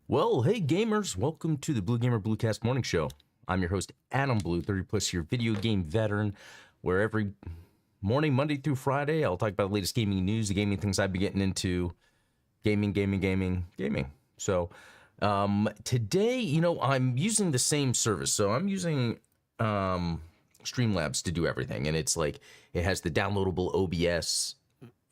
Well, hey gamers, welcome to the Blue Gamer Bluecast Morning Show. I'm your host, Adam Blue, 30 plus year video game veteran, where every morning, Monday through Friday, I'll talk about the latest gaming news, the gaming things I've been getting into, gaming. So today, I'm using the same service. So I'm using Streamlabs to do everything, and it's like, it has the downloadable OBS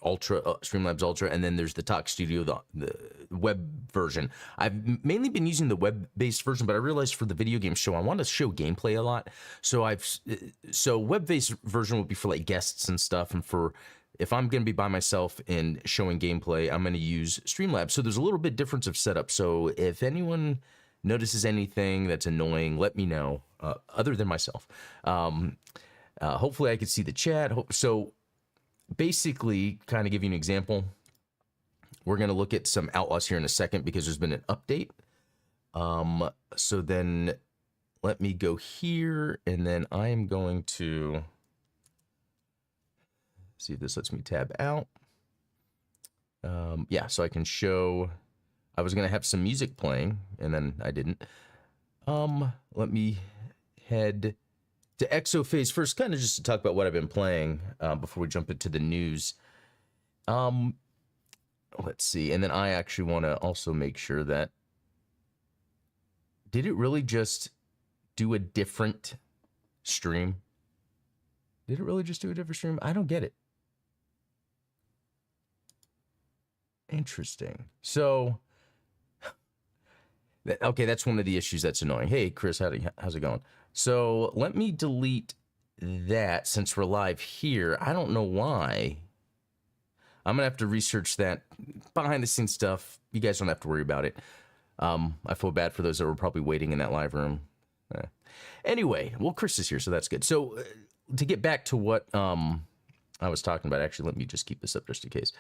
Ultra, Streamlabs Ultra, and then there's the Talk Studio, the web version. I've mainly been using the web-based version, but I realized for the video game show, I want to show gameplay a lot. So web-based version would be for like guests and stuff, and for if I'm going to be by myself and showing gameplay, I'm going to use Streamlabs. So there's a little bit difference of setup. So if anyone notices anything that's annoying, let me know. Other than myself, hopefully I can see the chat. So basically, kind of give you an example. We're going to look at some Outlaws here in a second because there's been an update. So then let me go here, and then I am going to see if this lets me tab out. Yeah, so I can show. I was going to have some music playing, and then I didn't. Let me head to Ps5 first, kind of just to talk about what I've been playing before we jump into the news. Let's see, and then I actually want to also make sure that, did it really just do a different stream? Did it really just do a different stream? I don't get it. Interesting. So, okay, that's one of the issues that's annoying. Hey, Chris, how's it going? So let me delete that since we're live here. I don't know why. I'm going to have to research that behind the scenes stuff. You guys don't have to worry about it. I feel bad for those that were probably waiting in that live room. Anyway, well, Chris is here, so that's good. So to get back to what I was talking about, actually, let me just keep this up just in case.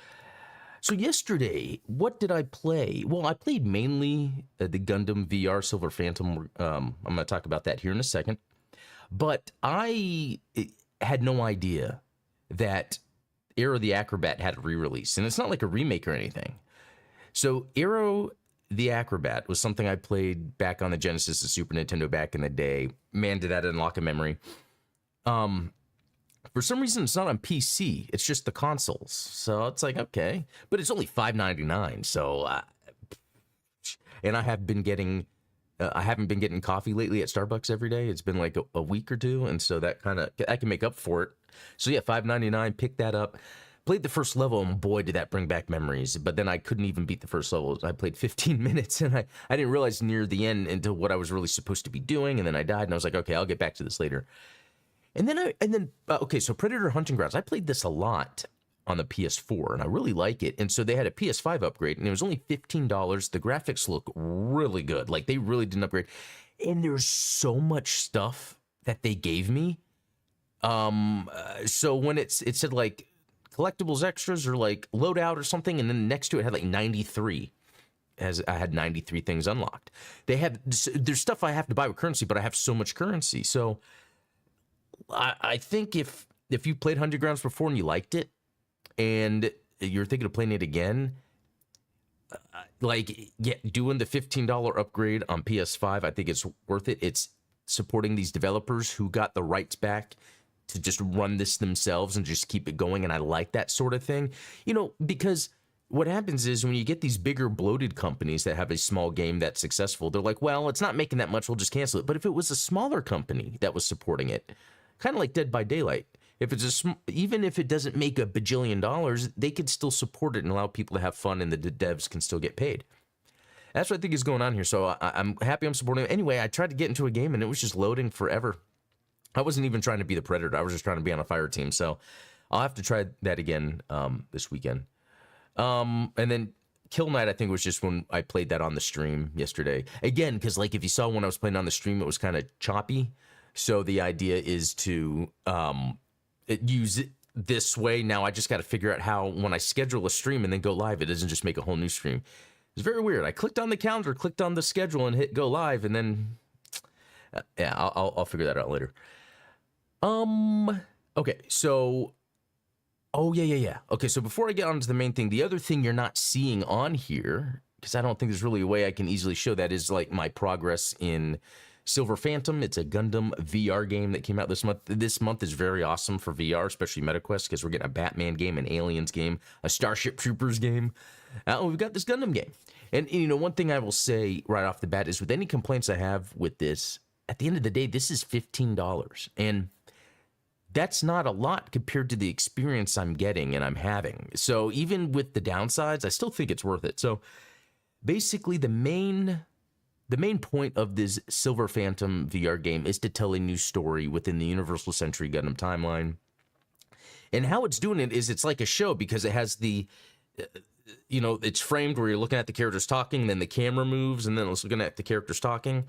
So yesterday, what did I play? Well, I played mainly the Gundam VR Silver Phantom. I'm going to talk about that here in a second. But I had no idea that Aero the Acrobat had a re-release. And it's not like a remake or anything. So Aero the Acrobat was something I played back on the Genesis and Super Nintendo back in the day. Man, did that unlock a memory. For some reason, it's not on PC. It's just the consoles. So it's like, okay. But it's only $5.99. So, and I have been getting, I haven't been getting coffee lately at Starbucks every day. It's been like a week or two. And so that kind of, I can make up for it. So yeah, $5.99, picked that up. Played the first level, and boy, did that bring back memories. But then I couldn't even beat the first level. I played 15 minutes, and I didn't realize near the end into what I was really supposed to be doing. And then I died, and I was like, okay, I'll get back to this later. And then okay, so Predator Hunting Grounds. I played this a lot on the PS4, and I really like it. And so they had a PS5 upgrade, and it was only $15. The graphics look really good. Like, they really didn't upgrade. And there's so much stuff that they gave me. So when it said, like, collectibles extras or, like, loadout or something, and then next to it had, like, 93. As I had 93 things unlocked. There's stuff I have to buy with currency, but I have so much currency. So I think if you played Hunting Grounds before and you liked it, and you're thinking of playing it again, doing the $15 upgrade on PS5, I think it's worth it. It's supporting these developers who got the rights back to just run this themselves and just keep it going, and I like that sort of thing. Because what happens is when you get these bigger bloated companies that have a small game that's successful, they're like, well, it's not making that much, we'll just cancel it. But if it was a smaller company that was supporting it, kind of like Dead by Daylight. If it's even if it doesn't make $1 bajillion, they could still support it and allow people to have fun, and the devs can still get paid. That's what I think is going on here. So I'm happy I'm supporting it. Anyway, I tried to get into a game, and it was just loading forever. I wasn't even trying to be the Predator. I was just trying to be on a fire team. So I'll have to try that again this weekend. And then Kill Night, I think, was just when I played that on the stream yesterday. Again, because like if you saw when I was playing on the stream, it was kind of choppy. So the idea is to use it this way. Now I just got to figure out how, when I schedule a stream and then go live, it doesn't just make a whole new stream. It's very weird. I clicked on the calendar, clicked on the schedule, and hit go live, and then yeah, I'll figure that out later. Okay, so oh yeah. Okay, so before I get on to the main thing, the other thing you're not seeing on here because I don't think there's really a way I can easily show that, is like my progress in Silver Phantom. It's a Gundam VR game that came out this month. This month is very awesome for VR, especially MetaQuest, because we're getting a Batman game, an Aliens game, a Starship Troopers game. We've got this Gundam game. And, you know, one thing I will say right off the bat is, with any complaints I have with this, at the end of the day, this is $15. And that's not a lot compared to the experience I'm getting and I'm having. So even with the downsides, I still think it's worth it. So basically, the main point of this Silver Phantom VR game is to tell a new story within the Universal Century Gundam timeline. And how it's doing it is, it's like a show, because it has the, you know, it's framed where you're looking at the characters talking, then the camera moves, and then it's looking at the characters talking.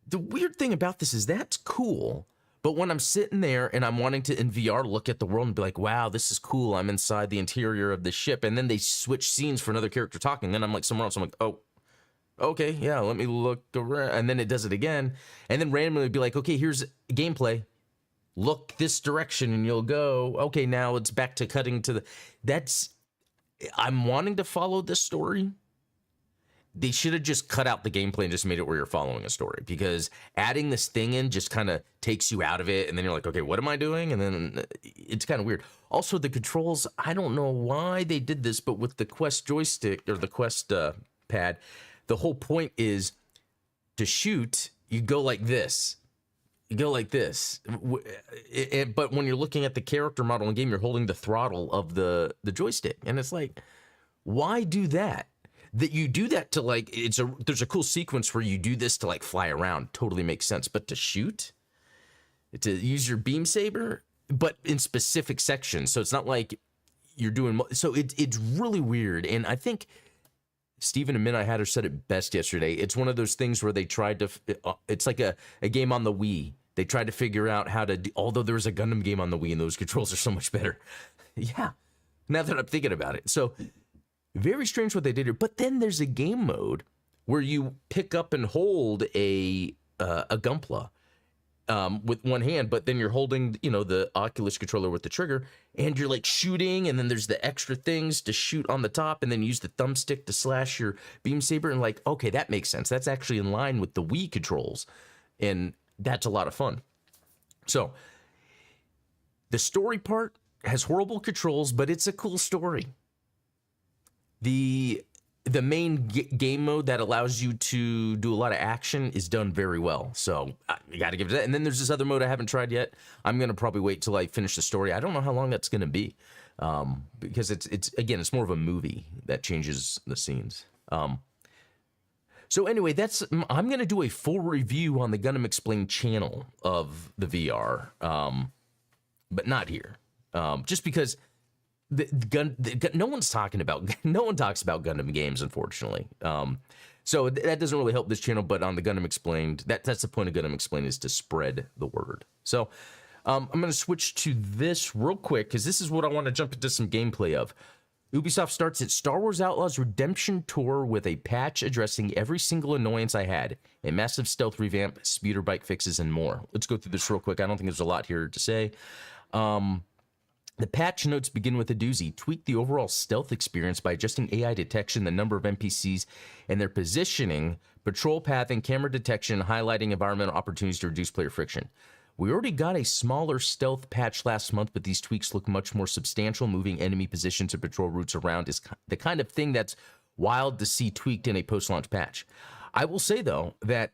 The weird thing about this is that's cool, but when I'm sitting there and I'm wanting to, in VR, look at the world and be like, wow, this is cool, I'm inside the interior of the ship, and then they switch scenes for another character talking, then I'm like somewhere else, I'm like, oh, okay, yeah, let me look around, and then it does it again, and then randomly be like, okay, here's gameplay, look this direction, and you'll go, okay, now it's back to cutting to the, I'm wanting to follow this story. They should have just cut out the gameplay and just made it where you're following a story, because adding this thing in just kind of takes you out of it, and then you're like, okay, what am I doing? And then it's kind of weird. Also, the controls, I don't know why they did this, but with the Quest joystick, or the Quest pad, the whole point is to shoot, you go like this. You go like this. But when you're looking at the character model in game, you're holding the throttle of the joystick. And it's like, why do that? That you do that to, like, there's a cool sequence where you do this to, like, fly around. Totally makes sense. But to shoot, to use your beam saber, but in specific sections. So it's not like you're doing, so it's really weird. And I think Stephen and Midnight Hatter said it best yesterday. It's one of those things where they tried to, it's like a game on the Wii. They tried to figure out how to do, although there was a Gundam game on the Wii and those controls are so much better. Yeah, now that I'm thinking about it. So very strange what they did here. But then there's a game mode where you pick up and hold a Gunpla with one hand, but then you're holding, you know, the Oculus controller with the trigger, and you're like shooting, and then there's the extra things to shoot on the top, and then use the thumbstick to slash your beam saber, and like, okay, that makes sense. That's actually in line with the Wii controls, and that's a lot of fun. So the story part has horrible controls, but it's a cool story. The main game mode that allows you to do a lot of action is done very well. So you got to give it that. And then there's this other mode I haven't tried yet. I'm going to probably wait till I finish the story. I don't know how long that's going to be, because it's again, it's more of a movie that changes the scenes. So anyway, I'm going to do a full review on the Gundam Explained channel of the VR, but not here, just because no one talks about Gundam games, unfortunately. So that doesn't really help this channel, but on the Gundam Explained, that's the point of Gundam Explained, is to spread the word. So I'm going to switch to this real quick, because this is what I want to jump into some gameplay of. Ubisoft starts its Star Wars Outlaws Redemption Tour with a patch addressing every single annoyance I had, a massive stealth revamp, speeder bike fixes, and more. Let's go through this real quick. I don't think there's a lot here to say. The patch notes begin with a doozy. Tweak the overall stealth experience by adjusting AI detection, the number of NPCs, and their positioning, patrol pathing, camera detection, highlighting environmental opportunities to reduce player friction. We already got a smaller stealth patch last month, but these tweaks look much more substantial. Moving enemy positions and patrol routes around is the kind of thing that's wild to see tweaked in a post-launch patch. I will say, though, that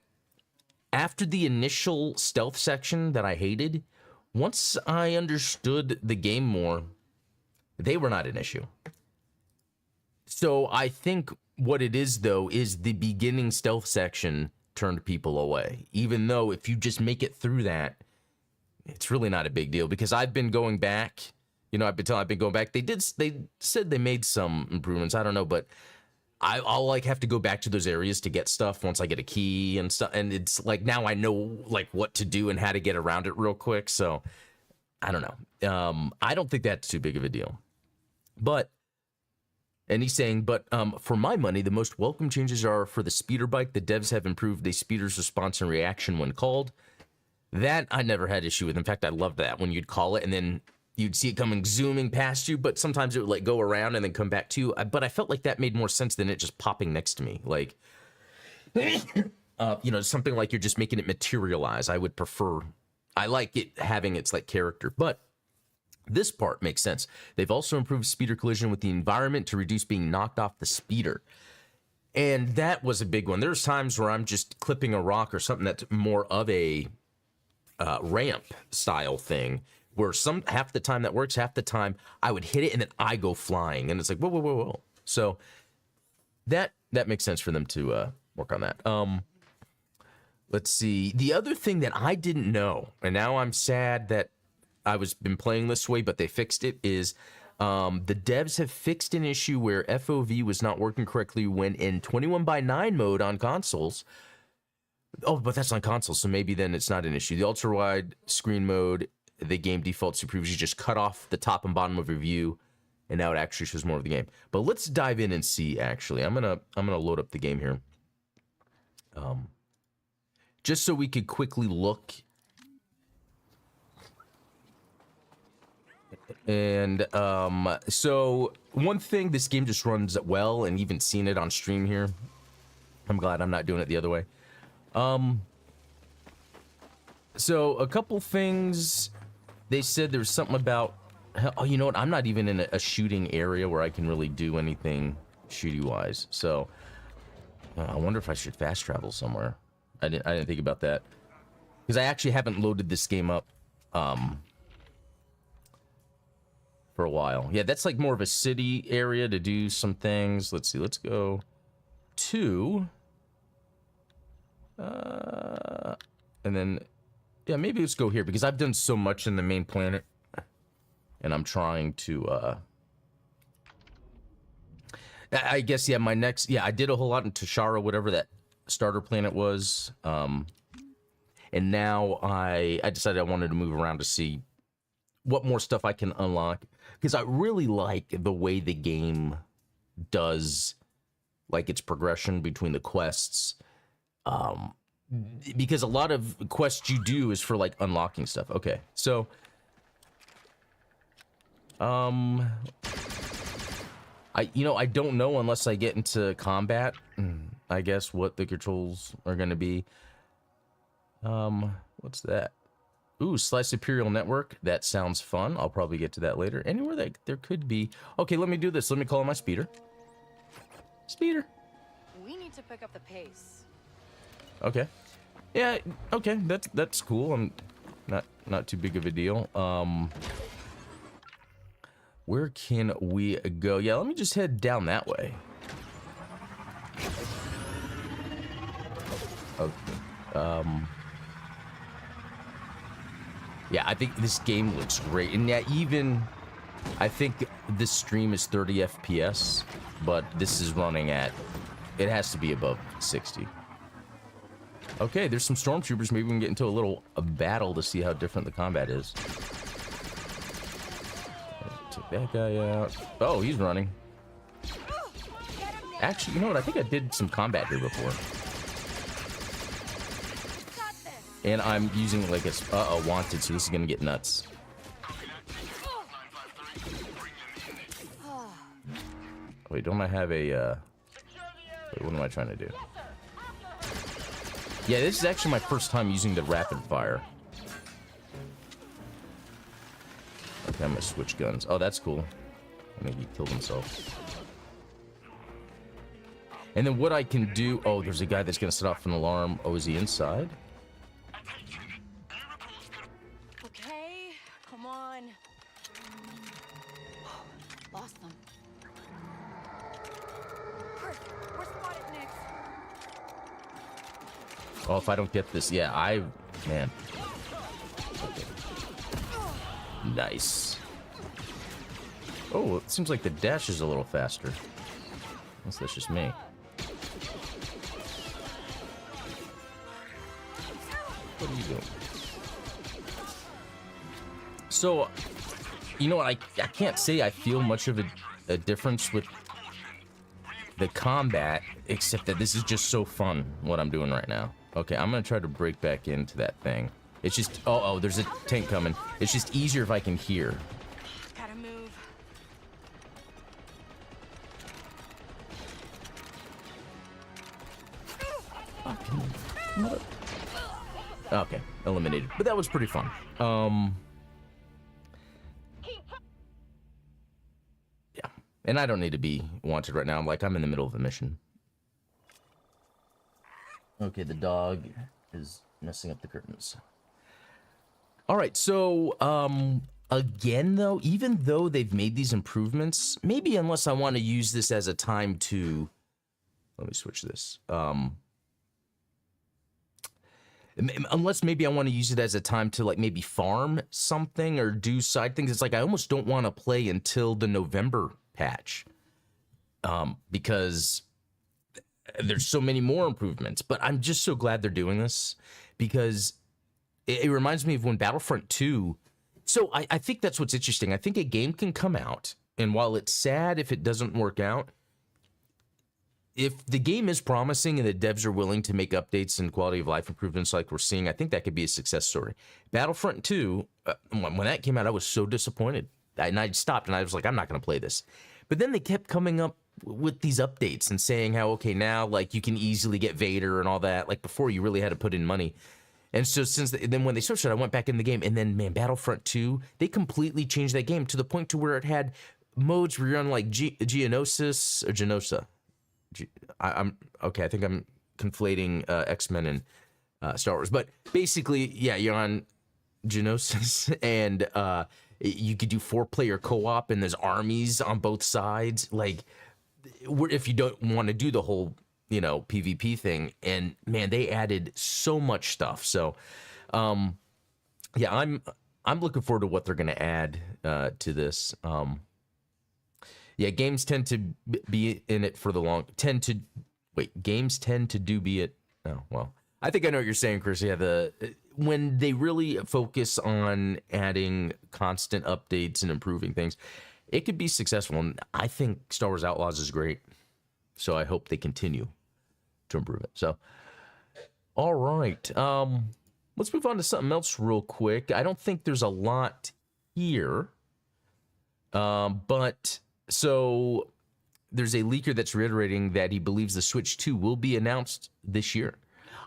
after the initial stealth section that I hated, once I understood the game more, they were not an issue. So I think what it is, though, is the beginning stealth section turned people away. Even though if you just make it through that, it's really not a big deal, because I've been going back, you know, I've been going back. They said they made some improvements. I don't know, but I'll like have to go back to those areas to get stuff once I get a key and stuff. And it's like, now I know like what to do and how to get around it real quick. So I don't know. I don't think that's too big of a deal, but, and he's saying, but for my money, the most welcome changes are for the speeder bike. The devs have improved a speeder's response and reaction when called. That I never had issue with. In fact, I loved that when you'd call it and then you'd see it coming zooming past you, but sometimes it would like go around and then come back to you. But I felt like that made more sense than it just popping next to me. Like, you know, something like you're just making it materialize. I would prefer, I like it having its like character, but this part makes sense. They've also improved speeder collision with the environment to reduce being knocked off the speeder. And that was a big one. There's times where I'm just clipping a rock or something that's more of a ramp style thing, where half the time that works, half the time I would hit it and then I go flying, and it's like whoa, whoa, whoa, whoa. So that makes sense for them to work on that. Let's see. The other thing that I didn't know, and now I'm sad that I was been playing this way, but they fixed it, is the devs have fixed an issue where FOV was not working correctly when in 21:9 mode on consoles. Oh, but that's on consoles, so maybe then it's not an issue. The ultra-wide screen mode, the game defaults to previously just cut off the top and bottom of your view, and now it actually shows more of the game. But let's dive in and see. Actually, I'm gonna load up the game here, just so we could quickly look. And so one thing, this game just runs well, and even seen it on stream here. I'm glad I'm not doing it the other way. So a couple things. They said there's something about, oh, you know what? I'm not even in a shooting area where I can really do anything shooty wise. So I wonder if I should fast travel somewhere. I didn't think about that, because I actually haven't loaded this game up for a while. Yeah, that's like more of a city area to do some things. Let's see. Let's go to and then, yeah, maybe let's go here, because I've done so much in the main planet, and I'm trying to, I guess, yeah, my next, yeah, I did a whole lot in Tashara, whatever that starter planet was, and now I decided I wanted to move around to see what more stuff I can unlock, because I really like the way the game does, like, its progression between the quests, because a lot of quests you do is for like unlocking stuff. Okay, so I don't know unless I get into combat, I guess, what the controls are going to be. What's that? Ooh, Slice Imperial Network. That sounds fun. I'll probably get to that later. Anywhere that there could be. Okay, let me do this. Let me call on my speeder. Speeder. We need to pick up the pace. Okay. Yeah, okay. That's cool. I'm not too big of a deal. Where can we go? Yeah, let me just head down that way. Okay. Yeah, I think this game looks great. And yeah, even I think this stream is 30 FPS, but this is running at, it has to be above 60. Okay, there's some stormtroopers. Maybe we can get into a battle to see how different the combat is. Take that guy out. Oh, he's running. Actually, you know what? I think I did some combat here before. And I'm using like a wanted, so this is gonna get nuts. Wait, don't I have a wait, what am I trying to do? Yeah, this is actually my first time using the rapid fire. Okay, I'm gonna switch guns. Oh, that's cool. I think he killed himself. And then what I can do, oh, there's a guy that's gonna set off an alarm. Oh, is he inside? Okay, come on. Lost them. Perfect. We're spotted next. Oh, if I don't get this, yeah, man. Okay. Nice. Oh, it seems like the dash is a little faster. Unless that's just me. What are you doing? So, you know what, I can't say I feel much of a difference with the combat, except that this is just so fun, what I'm doing right now. Okay, I'm gonna try to break back into that thing. It's just, oh, there's a tank coming. It's just easier if I can hear. Okay, eliminated. But that was pretty fun. Yeah, and I don't need to be wanted right now. I'm in the middle of a mission. Okay, the dog is messing up the curtains. All right, so again though, even though they've made these improvements, maybe unless I want to use this as a time to, let me switch this. Unless maybe I want to use it as a time to like maybe farm something or do side things. It's like I almost don't want to play until the November patch because there's so many more improvements. But I'm just so glad they're doing this because it reminds me of when Battlefront 2. So I think that's what's interesting. I think a game can come out, and while it's sad if it doesn't work out, if the game is promising and the devs are willing to make updates and quality of life improvements like we're seeing, I think that could be a success story. Battlefront 2, when that came out, I was so disappointed. And I stopped and I was like, I'm not going to play this. But then they kept coming up with these updates and saying how, okay, now like you can easily get Vader and all that. Like before you really had to put in money. And so then when they switched it, I went back in the game. And then, man, Battlefront 2, they completely changed that game to the point to where it had modes where you're on like Geonosis or Genosa. I'm okay. I think I'm conflating X-Men and Star Wars, but basically, yeah, you're on Geonosis, and you could do 4-player co-op, and there's armies on both sides. Like, if you don't want to do the whole, PvP thing, and man, they added so much stuff. So, yeah, I'm looking forward to what they're gonna add to this. Yeah, games tend to be in it for the long. Games tend to be it. Oh well, I think I know what you're saying, Chris. Yeah, when they really focus on adding constant updates and improving things, it could be successful. And I think Star Wars Outlaws is great, so I hope they continue to improve it. So, all right, let's move on to something else real quick. I don't think there's a lot here, but. So there's a leaker that's reiterating that he believes the Switch 2 will be announced this year.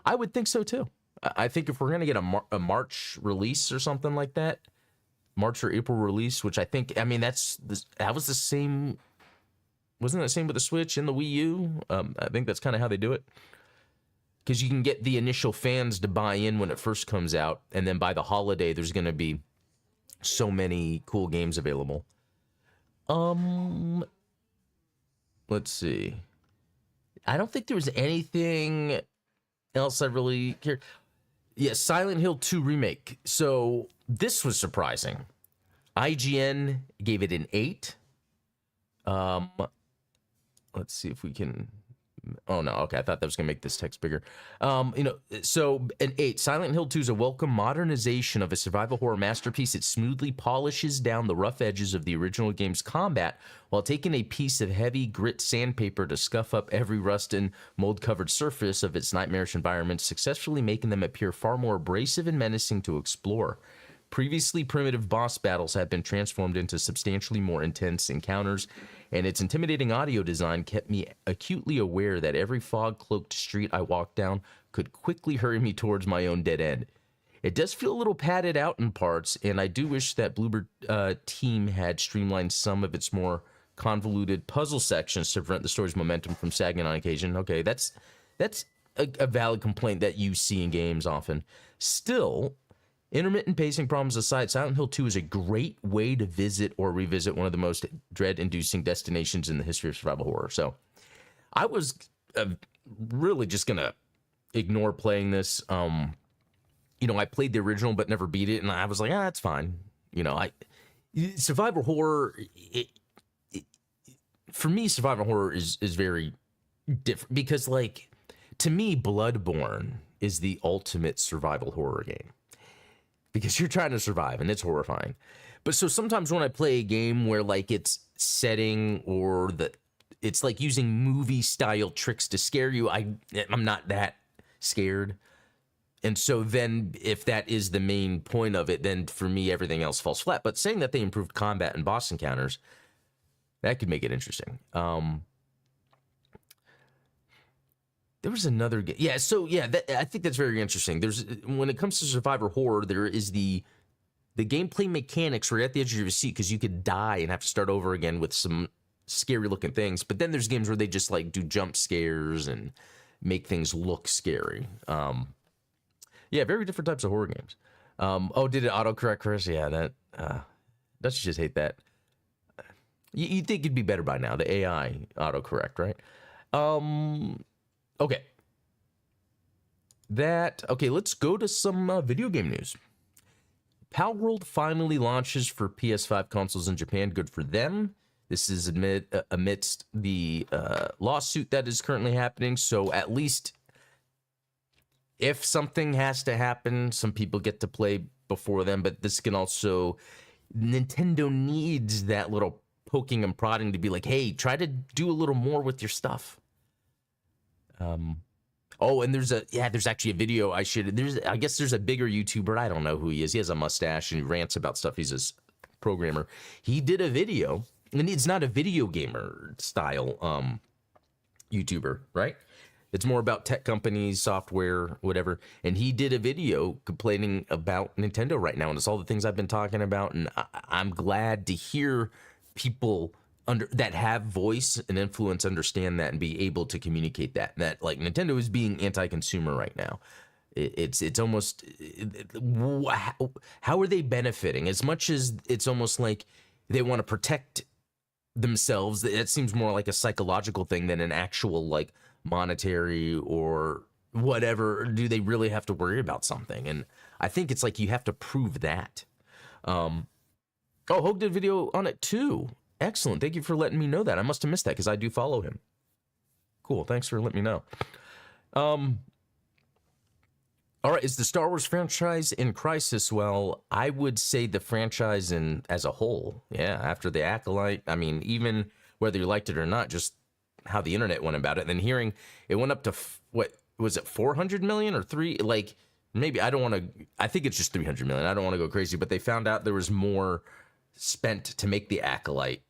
I would think so too. I think if we're going to get a March release or something like that, March or April release, which that was the same, wasn't that the same with the Switch and the Wii U? I think that's kind of how they do it. Because you can get the initial fans to buy in when it first comes out, and then by the holiday, there's going to be so many cool games available. Let's see. I don't think there was anything else I really cared. Yeah, Silent Hill 2 Remake. So this was surprising. IGN gave it an 8. Let's see if we can. Oh no, okay. I thought that was gonna make this text bigger. So an 8. Silent Hill 2 is a welcome modernization of a survival horror masterpiece. It smoothly polishes down the rough edges of the original game's combat while taking a piece of heavy grit sandpaper to scuff up every rust and mold-covered surface of its nightmarish environment, successfully making them appear far more abrasive and menacing to explore. Previously primitive boss battles have been transformed into substantially more intense encounters, and its intimidating audio design kept me acutely aware that every fog-cloaked street I walked down could quickly hurry me towards my own dead end. It does feel a little padded out in parts, and I do wish that Bluebird team had streamlined some of its more convoluted puzzle sections to prevent the story's momentum from sagging on occasion. Okay, that's a valid complaint that you see in games often. Still, intermittent pacing problems aside, Silent Hill 2 is a great way to visit or revisit one of the most dread-inducing destinations in the history of survival horror. So I was really just going to ignore playing this. I played the original but never beat it, and I was like, that's fine. Survival horror, for me, survival horror is very different because, like, to me, Bloodborne is the ultimate survival horror game. Because you're trying to survive, and it's horrifying. But so sometimes when I play a game where like it's setting or it's like using movie style tricks to scare you, I'm not that scared. And so then if that is the main point of it, then for me everything else falls flat. But saying that they improved combat and boss encounters, that could make it interesting. There There was another game. Yeah, so yeah, I think that's very interesting. There's when it comes to survivor horror, there is the gameplay mechanics where you're at the edge of your seat because you could die and have to start over again with some scary looking things. But then there's games where they just like do jump scares and make things look scary. Yeah, very different types of horror games. Oh, did it autocorrect, Chris? Yeah, that don't you just hate that? You'd think it'd be better by now. The AI autocorrect, right? Okay. Okay, let's go to some video game news. Palworld finally launches for PS5 consoles in Japan. Good for them. This is amidst the lawsuit that is currently happening. So at least if something has to happen, some people get to play before them. But this can also... Nintendo needs that little poking and prodding to be like, hey, try to do a little more with your stuff. Oh, and there's actually a video I guess there's a bigger YouTuber. I don't know who he is. He has a mustache and he rants about stuff. He's a programmer. He did a video, and it's not a video gamer style YouTuber, right? It's more about tech companies, software, whatever. And he did a video complaining about Nintendo right now, and it's all the things I've been talking about. And I'm glad to hear people that have voice and influence understand that and be able to communicate that like Nintendo is being anti-consumer right now. It's almost how are they benefiting as much as it's almost like they want to protect themselves. It seems more like a psychological thing than an actual like monetary or whatever. Do they really have to worry about something? And I think it's like you have to prove that. Oh, Hogue did a video on it too. Excellent. Thank you for letting me know that. I must have missed that because I do follow him. Cool. Thanks for letting me know. All right. Is the Star Wars franchise in crisis? Well, I would say the franchise as a whole. Yeah. After the Acolyte, I mean, even whether you liked it or not, just how the internet went about it. And then hearing it went up to, what was it, 400 million or three? Like, maybe I think it's just 300 million. I don't want to go crazy, but they found out there was more spent to make the Acolyte.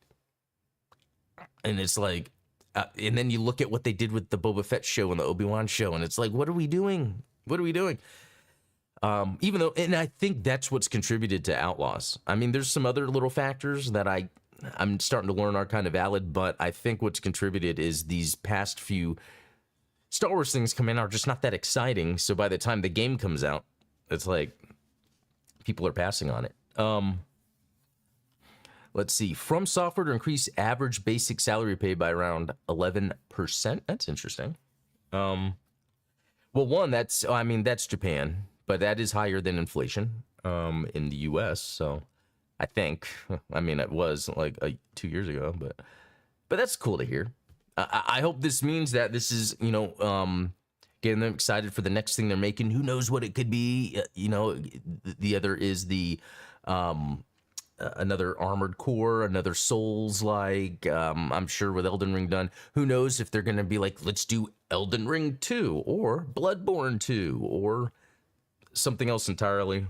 And it's like, and then you look at what they did with the Boba Fett show and the Obi-Wan show, and it's like, what are we doing? What are we doing? Even though, and I think that's what's contributed to Outlaws. I mean, there's some other little factors that I'm starting to learn are kind of valid, but I think what's contributed is these past few Star Wars things come in are just not that exciting. So by the time the game comes out, it's like people are passing on it. Let's see. From Software to increase average basic salary pay by around 11%. That's interesting. Well, one, that's Japan, but that is higher than inflation in the U.S. So I think, it was like 2 years ago, but that's cool to hear. I hope this means that this is, getting them excited for the next thing they're making. Who knows what it could be? The other is the another Armored Core, another Souls-like. I'm sure with Elden Ring done, who knows if they're going to be like, let's do Elden Ring 2 or Bloodborne 2 or something else entirely.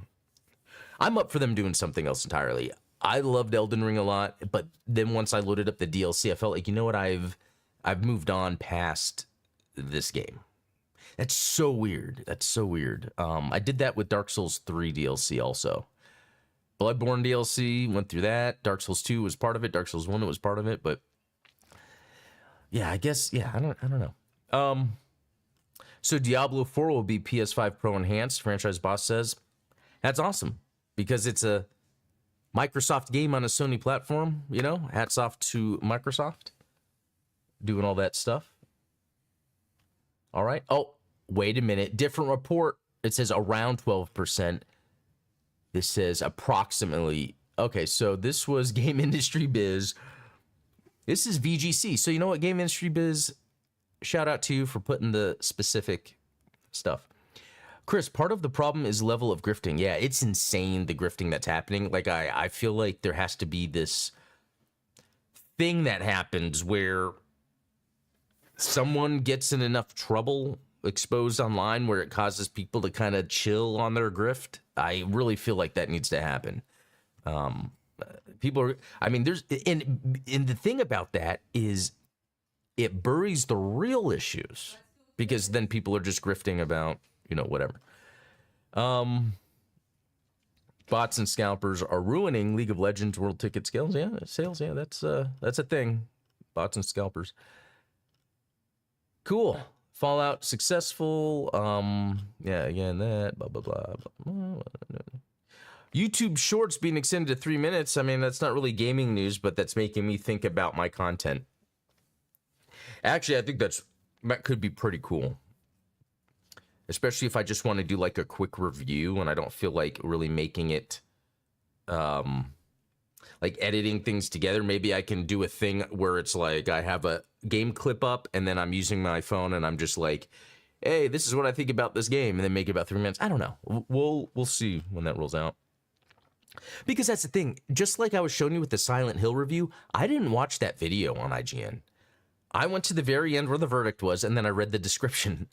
I'm up for them doing something else entirely. I loved Elden Ring a lot, but then once I loaded up the DLC, I felt like, you know what, I've moved on past this game. That's so weird. I did that with Dark Souls 3 DLC also. Bloodborne DLC, went through that. Dark Souls 2 was part of it. Dark Souls 1 was part of it, but yeah, I guess, yeah, I don't know. So Diablo 4 will be PS5 Pro enhanced, franchise boss says. That's awesome because it's a Microsoft game on a Sony platform, hats off to Microsoft doing all that stuff. All right. Oh, wait a minute. Different report. It says around 12%. This says approximately. Okay, so this was Game Industry Biz. This is VGC. So you know what, Game Industry Biz? Shout out to you for putting the specific stuff. Chris, part of the problem is level of grifting. Yeah, it's insane, the grifting that's happening. Like, I feel like there has to be this thing that happens where someone gets in enough trouble exposed online where it causes people to kind of chill on their grift. I really feel like that needs to happen. People are, there's, and the thing about that is it buries the real issues. because then people are just grifting about, you know, whatever. Bots and scalpers are ruining League of Legends world ticket sales. Yeah, sales. Yeah, that's a thing. Bots and scalpers. Cool. Fallout successful. Yeah, again, that, blah, blah, blah, blah. YouTube Shorts being extended to 3 minutes. I mean, that's not really gaming news, but that's making me think about my content. Actually, I think that could be pretty cool. Especially if I just want to do like a quick review and I don't feel like really making it, like editing things together. Maybe I can do a thing where it's like I have a game clip up and then I'm using my phone and I'm just like, hey, this is what I think about this game, and then make it about 3 minutes. I don't know. We'll see when that rolls out. Because that's the thing. Just like I was showing you with the Silent Hill review, I didn't watch that video on IGN. I went to the very end where the verdict was, and then I read the description.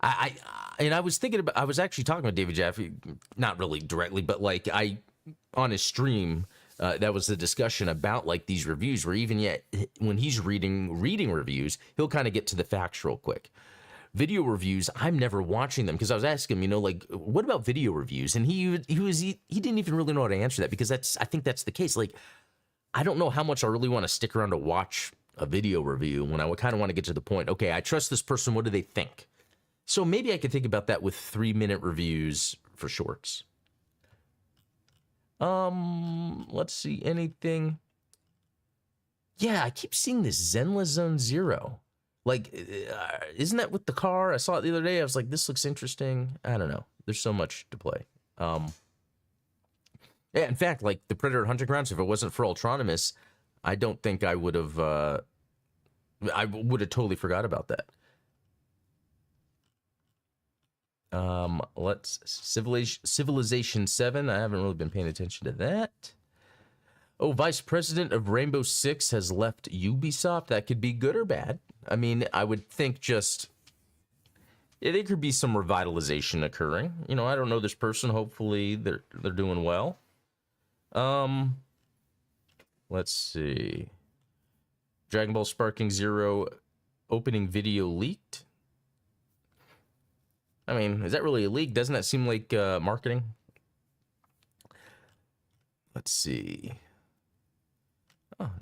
I was thinking about, I was actually talking with David Jaffe, not really directly, but like on his stream, that was the discussion about like these reviews, where even yet when he's reading reviews, he'll kind of get to the facts real quick. Video reviews, I'm never watching them, because I was asking him, you know, like, what about video reviews? And he didn't even really know how to answer that, because I think that's the case. Like, I don't know how much I really want to stick around to watch a video review when I kind of want to get to the point. Okay, I trust this person. What do they think? So maybe I could think about that with 3-minute reviews for shorts. Let's see, anything. Yeah, I keep seeing this Zenless Zone Zero. Like, isn't that with the car? I saw it the other day. I was like, this looks interesting. I don't know. There's so much to play. Yeah, in fact, like the Predator Hunting Grounds, if it wasn't for Ultronymous, I don't think I would have totally forgot about that. Civilization 7. I haven't really been paying attention to that. Oh, Vice President of Rainbow Six has left Ubisoft. That could be good or bad. I mean, I would think there could be some revitalization occurring. You know, I don't know this person. Hopefully they're doing well. Let's see. Dragon Ball Sparking Zero opening video leaked. I mean, is that really a leak? Doesn't that seem like marketing? Let's see. Oh,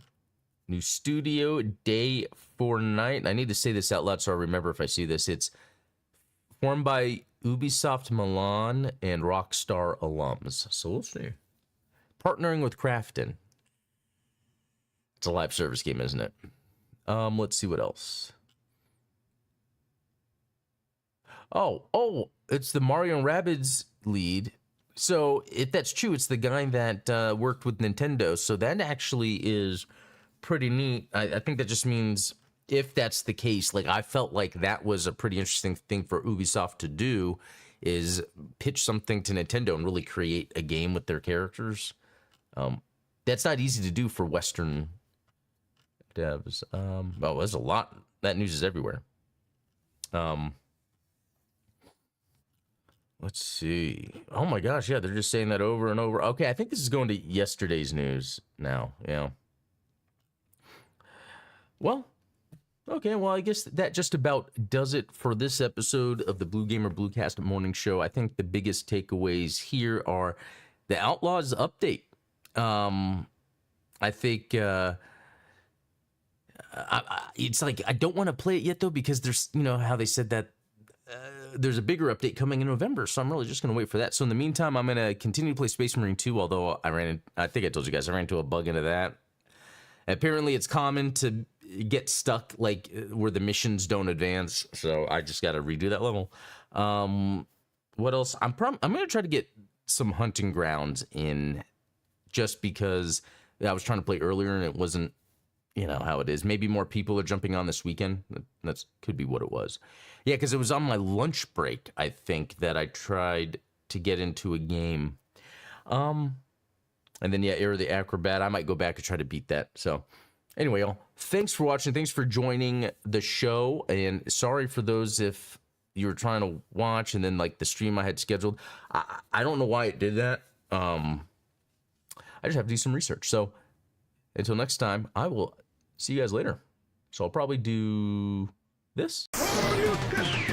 new studio, day for night. I need to say this out loud so I remember if I see this. It's formed by Ubisoft Milan and Rockstar alums. So we'll see. Partnering with Krafton. It's a live service game, isn't it? Let's see what else. Oh, it's the Mario and Rabbids lead. So if that's true, it's the guy that worked with Nintendo. So that actually is pretty neat. I think that just means if that's the case, like I felt like that was a pretty interesting thing for Ubisoft to do, is pitch something to Nintendo and really create a game with their characters. That's not easy to do for Western devs. Oh, there's a lot. That news is everywhere. Let's see. Oh my gosh, yeah, they're just saying that over and over. Okay, I think this is going to yesterday's news now. Yeah. Well, okay, well, I guess that just about does it for this episode of the Blue Gamer Bluecast Morning Show. I think the biggest takeaways here are the Outlaws update. I think it's like I don't want to play it yet though, because there's, you know how they said that there's a bigger update coming in November, so I'm really just going to wait for that. So in the meantime, I'm going to continue to play Space Marine 2, although I think I told you guys, I ran into a bug into that. Apparently, it's common to get stuck, like, where the missions don't advance, so I just got to redo that level. What else? I'm going to try to get some hunting grounds in, just because I was trying to play earlier and it wasn't, you know how it is. Maybe more people are jumping on this weekend. That could be what it was. Yeah, because it was on my lunch break, I think, that I tried to get into a game. And then, yeah, Air the Acrobat. I might go back and try to beat that. So, anyway, y'all, thanks for watching. Thanks for joining the show. And sorry for those if you were trying to watch and then, like, the stream I had scheduled. I don't know why it did that. I just have to do some research. So, until next time, I will see you guys later. So I'll probably do this. Are you